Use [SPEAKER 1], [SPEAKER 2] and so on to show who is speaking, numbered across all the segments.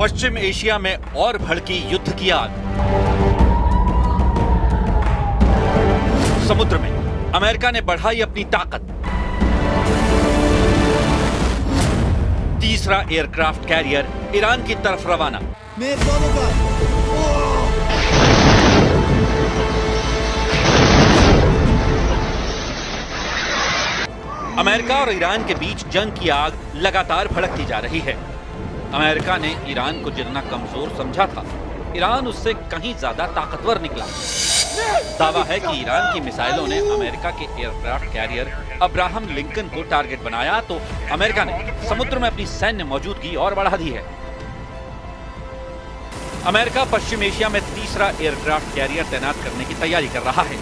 [SPEAKER 1] पश्चिम Asia में और भड़की युद्ध की आग। समुद्र में अमेरिका ने बढ़ाई अपनी ताकत। तीसरा एयरक्राफ्ट कैरियर ईरान की तरफ रवाना। अमेरिका और ईरान के बीच जंग की आग लगातार भड़कती जा रही है। अमेरिका ने ईरान को जितना कमजोर समझा था, ईरान उससे कहीं ज्यादा ताकतवर निकला। दावा है कि ईरान की मिसाइलों ने अमेरिका के एयरक्राफ्ट कैरियर अब्राहम लिंकन को टारगेट बनाया, तो अमेरिका ने समुद्र में अपनी सैन्य मौजूदगी और बढ़ा दी है। अमेरिका पश्चिम एशिया में तीसरा एयरक्राफ्ट कैरियर तैनात करने की तैयारी कर रहा है।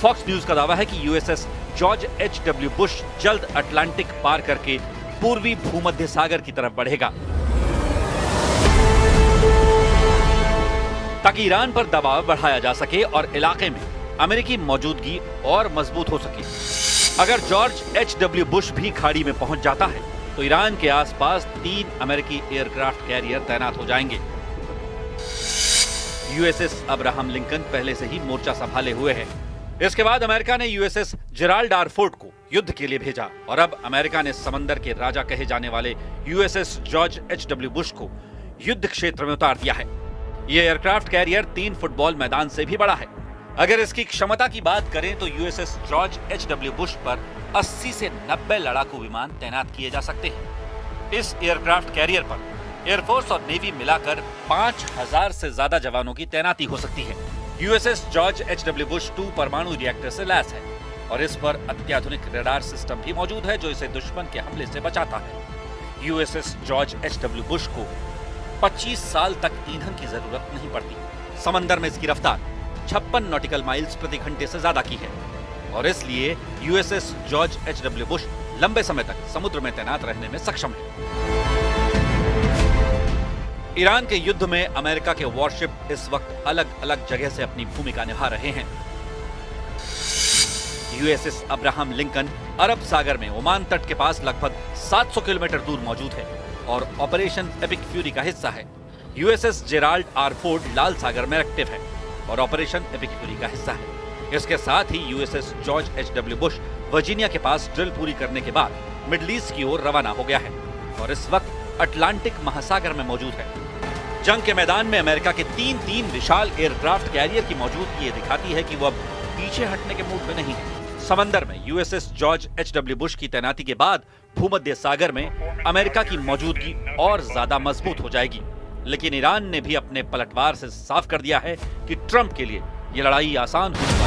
[SPEAKER 1] फॉक्स न्यूज का दावा है कि यूएसएस जॉर्ज एच.डब्ल्यू. बुश जल्द अटलांटिक पार करके पूर्वी भूमध्य सागर की तरफ बढ़ेगा, ताकि ईरान पर दबाव बढ़ाया जा सके और इलाके में अमेरिकी मौजूदगी और मजबूत हो सके। अगर जॉर्ज एच.डब्ल्यू. बुश भी खाड़ी में पहुंच जाता है तो ईरान के आसपास 3 अमेरिकी एयरक्राफ्ट कैरियर तैनात हो जाएंगे। यूएसएस अब्राहम लिंकन पहले से ही मोर्चा संभाले हुए है। इसके बाद अमेरिका ने यूएसएस जेराल्ड आर फोर्ड को युद्ध के लिए भेजा और अब अमेरिका ने समंदर के राजा कहे जाने वाले यूएसएस जॉर्ज एच.डब्ल्यू. बुश को युद्ध क्षेत्र में उतार दिया है। यह एयरक्राफ्ट कैरियर 3 फुटबॉल मैदान से भी बड़ा है। अगर इसकी क्षमता की बात करें तो यूएसएस जॉर्ज एच.डब्ल्यू. बुश पर 80 से 90 लड़ाकू विमान तैनात किए जा सकते हैं। इस एयरक्राफ्ट कैरियर पर एयरफोर्स और नेवी मिलाकर 5000 से ज्यादा जवानों की तैनाती हो सकती है। USS George एच.डब्ल्यू. बुश 2 परमाणु रिएक्टर से लैस है और इस पर अत्याधुनिक रडार सिस्टम भी मौजूद है जो इसे दुश्मन के हमले से बचाता है। USS George एच.डब्ल्यू. बुश को 25 साल तक ईंधन की जरूरत नहीं पड़ती। समंदर में इसकी रफ्तार 56 नॉटिकल माइल्स प्रति घंटे से ज्यादा की है और इसलिए यूएसएस जॉर्ज एच.डब्ल्यू. बुश लंबे समय तक समुद्र में तैनात रहने में सक्षम है। ईरान के युद्ध में अमेरिका के वॉरशिप इस वक्त अलग अलग जगह से अपनी भूमिका निभा रहे हैं। यूएसएस अब्राहम लिंकन अरब सागर में ओमान तट के पास लगभग 700 किलोमीटर दूर मौजूद है और ऑपरेशन एपिक फ्यूरी का हिस्सा है। यूएसएस जेराल्ड आर फोर्ड लाल सागर में एक्टिव है और ऑपरेशन एपिक फ्यूरी का हिस्सा है। इसके साथ ही यूएसएस जॉर्ज एच.डब्ल्यू. बुश वर्जीनिया के पास ड्रिल पूरी करने के बाद मिडल ईस्ट की ओर रवाना हो गया है और इस वक्त अटलांटिक महासागर में मौजूद है। जंग के मैदान में अमेरिका के 3 विशाल एयरक्राफ्ट कैरियर की मौजूदगी ये दिखाती है कि वो अब पीछे हटने के मूड में नहीं है। समंदर में यूएसएस जॉर्ज एच.डब्ल्यू. बुश की तैनाती के बाद भूमध्य सागर में अमेरिका की मौजूदगी और ज्यादा मजबूत हो जाएगी। लेकिन ईरान ने भी अपने पलटवार से साफ कर दिया है कि ट्रंप के लिए ये लड़ाई आसान होगी।